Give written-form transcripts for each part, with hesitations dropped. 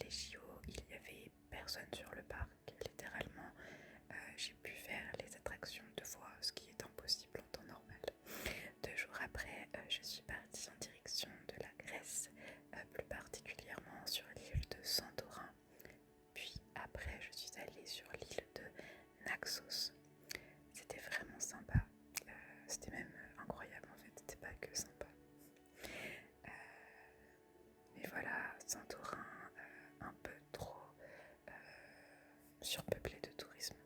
les JO, il n'y avait personne sur le parc. Littéralement, j'ai pu faire les attractions 2 fois, ce qui est impossible en temps normal. 2 jours après, je suis partie en direction de la Grèce, plus particulièrement sur l'île de Santorin. Puis après, je suis allée sur l'île de Naxos. C'était vraiment sympa. C'était même incroyable en fait, c'était pas que sympa. Mais voilà, Santorin, un peu trop surpeuplé de tourisme.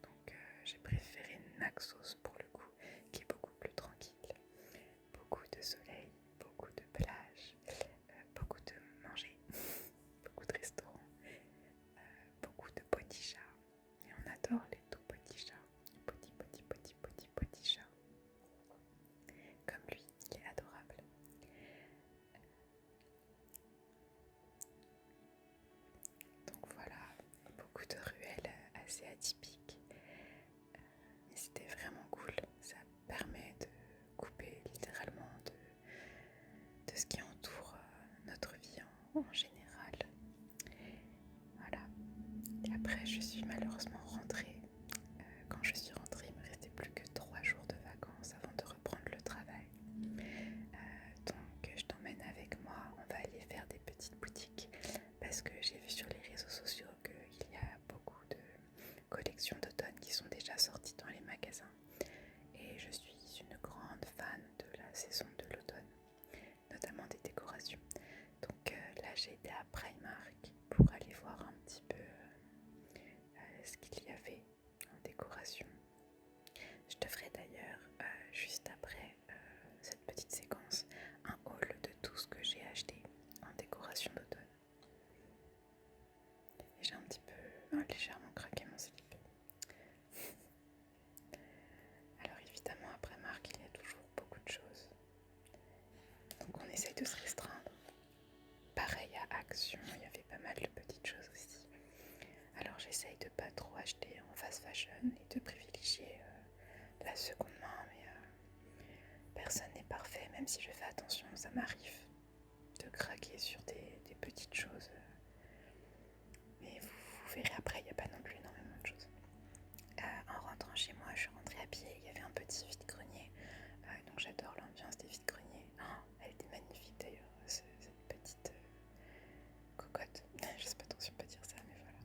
Donc j'ai préféré Naxos pour le coup, qui est beaucoup plus tranquille. Beaucoup de soleil, beaucoup de plages, beaucoup de manger, beaucoup de restaurants, beaucoup de petits chats. Et on adore les tout petits chats. Petits chats. Comme lui, il est adorable. Donc voilà, beaucoup de ruelles assez atypiques. Mais c'était vraiment cool. Ça permet de couper littéralement de ce qui entoure notre vie en général. Voilà. Et après, je suis malheureusement rentrée. Quand je suis rentrée, il me restait plus que 3 jours de vacances avant de reprendre le travail. Donc je t'emmène avec moi, on va aller faire des petites boutiques parce que j'ai vu sur les réseaux sociaux qu'il y a beaucoup de collections d'automne qui sont déjà sorties dans les magasins et je suis une grande fan de la saison de l'automne, notamment des décorations. Donc là j'ai été à Primark pour aller voir un petit peu ce qu'il y avait en décoration. Je te ferai d'ailleurs juste après cette petite séquence un haul de tout ce que j'ai acheté en décoration d'automne. Et j'ai un petit peu légèrement craqué mon slip. Alors évidemment après Marc il y a toujours beaucoup de choses. Donc on essaye de se restreindre. Pareil à Action, il y avait pas mal de petites choses aussi. Alors j'essaye de pas trop acheter en fast fashion et de privilégier la seconde main, mais personne n'est parfait, même si je fais attention, ça m'arrive de craquer sur des petites choses. Mais vous verrez après, il n'y a pas non plus énormément de choses. En rentrant chez moi, je suis rentrée à pied, il y avait un petit vide-grenier, donc j'adore l'ambiance des vide-greniers. Oh, elle était magnifique d'ailleurs, cette petite cocotte, je sais pas trop si on peut dire ça, mais voilà.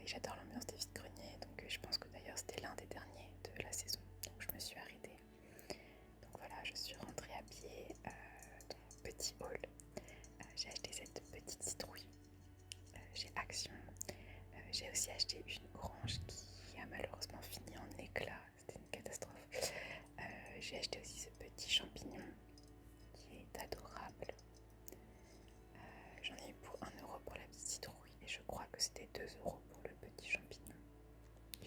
Et j'adore l'ambiance des vide-greniers, donc je pense que d'ailleurs c'était l'un des derniers de la saison, donc je me suis arrêtée. Donc voilà, je suis rentrée à pied dans mon petit hall. J'ai acheté cette petite citrouille chez Action. J'ai aussi acheté une orange qui a malheureusement fini en éclats, c'était une catastrophe. J'ai acheté aussi ce petit champignon qui est adorable. J'en ai eu pour 1€ pour la petite citrouille et je crois que c'était 2€ pour le petit champignon,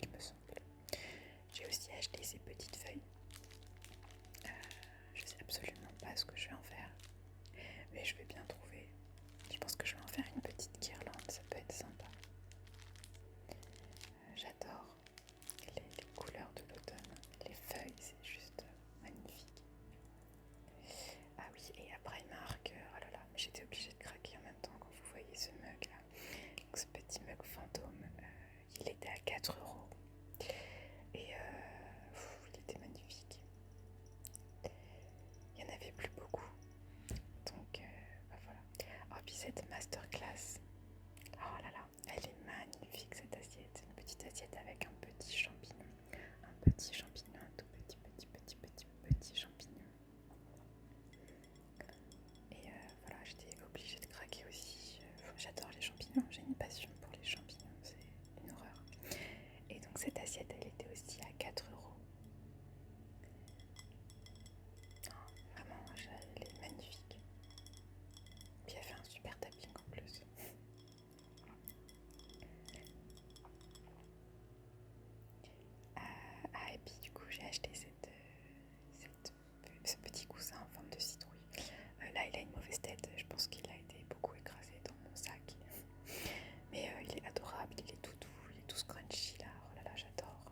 il me semble. J'ai aussi acheté ces petites feuilles. Je sais absolument pas ce que je vais en faire, mais je vais bien trouver. Je pense que je vais en faire une petite guirlande, ça peut être sympa. J'adore les couleurs de l'automne, les feuilles, c'est juste magnifique. Ah oui, et à Primark, oh là là, mais j'étais obligée de craquer en même temps quand vous voyez ce mug là. Donc, ce petit mug fantôme, il était à 4€ et il était magnifique. Il n'y en avait plus beaucoup, donc bah voilà. Oh, puis cette masterclass, oh là là, elle est magnifique cette assiette. Une petite assiette avec un petit champignon, un tout petit champignon. Et voilà, j'étais obligée de craquer aussi. J'adore les champignons, j'ai une passion pour les champignons, c'est une horreur. Et donc cette assiette, elle était aussi à 4€. Oh, vraiment, elle est magnifique. Puis elle fait un super tapping en plus. Et puis du coup j'ai acheté ce petit coussin en forme de citrouille. Là il a une mauvaise tête, je pense qu'il a été beaucoup écrasé dans mon sac. Mais il est adorable, il est tout doux, il est tout scrunchy là, oh là là j'adore.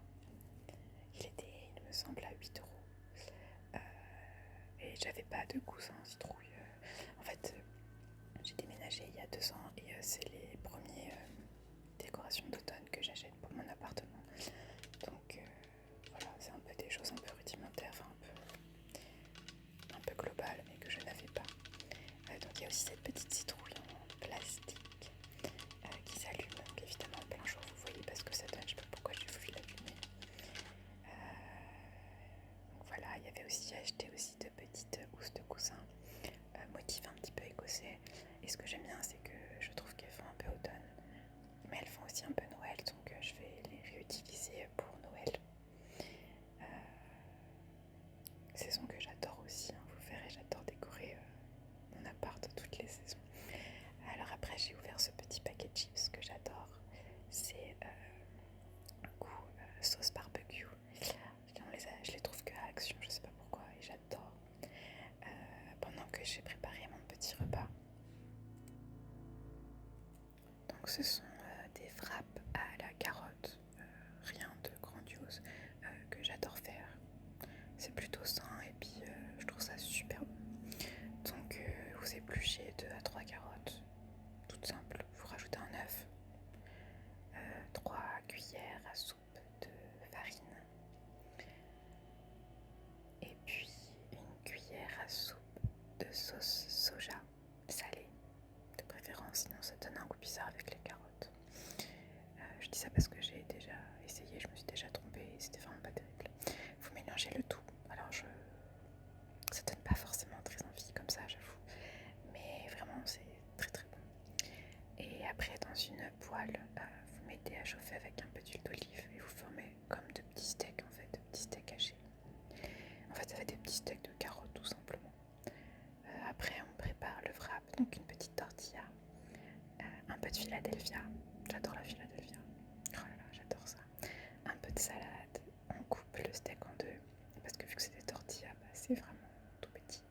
Il me semble à 8€. Et j'avais pas de coussin en citrouille. En fait j'ai déménagé acheté il y a 2 ans et c'est les premières décorations d'automne que j'achète pour mon appartement. Donc voilà, c'est un peu des choses un peu rudimentaires, enfin un peu globales, mais que je n'avais pas. Donc il y a aussi cette petite citrouille en plastique qui s'allume, donc évidemment en plein jour vous voyez parce que ça donne, je sais pas pourquoi j'ai voulu l'allumer. Donc voilà, il y avait aussi acheté aussi de petites housses de coussin motif un petit peu écossais, et ce que j'aime bien c'est que je trouve qu'elles font un peu automne mais elles font aussi un peu Noël, donc je vais les réutiliser pour Noël. Saison que j'adore aussi, hein, vous verrez, j'adore décorer mon appart toutes les saisons. Alors après j'ai ouvert ce petit paquet de chips que j'adore, c'est goût sauce barbecue. Je les trouve qu'à Action, je sais pas pourquoi, et j'adore. Pendant que j'ai préparé mon petit repas. Donc ce sont des frappes à la carotte, rien de grandiose, que j'adore faire. C'est plutôt sain et puis je trouve ça super bon. Donc vous épluchez 2 à 3 carottes, toutes simples, vous rajoutez un œuf, 3 cuillères à soupe de farine, et puis une cuillère à soupe de sauce soja salée, de préférence, sinon ça donne un goût bizarre avec les carottes. Je dis ça parce que j'ai déjà essayé, je me suis déjà trompée et c'était vraiment pas terrible. Vous mélangez le tout, alors ça donne pas forcément très envie comme ça, j'avoue, mais vraiment c'est très très bon. Et après dans une poêle, vous mettez à chauffer avec un peu d'huile d'olive et vous formez comme de petits steaks en fait, de petits steaks hachés. En fait ça fait des petits steaks de carottes tout simplement. Après on prépare le wrap, donc une petite tortilla, un peu de Philadelphia, j'adore la Philadelphia, oh là là j'adore ça, un peu de salade, on coupe le steak en deux, parce que vu que c'est des tortillas, bah, c'est vraiment tout petit.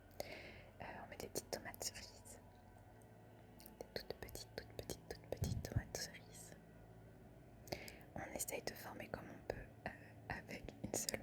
On met des petites tomates cerises, des toutes petites tomates cerises. On essaye de former comme on peut avec une seule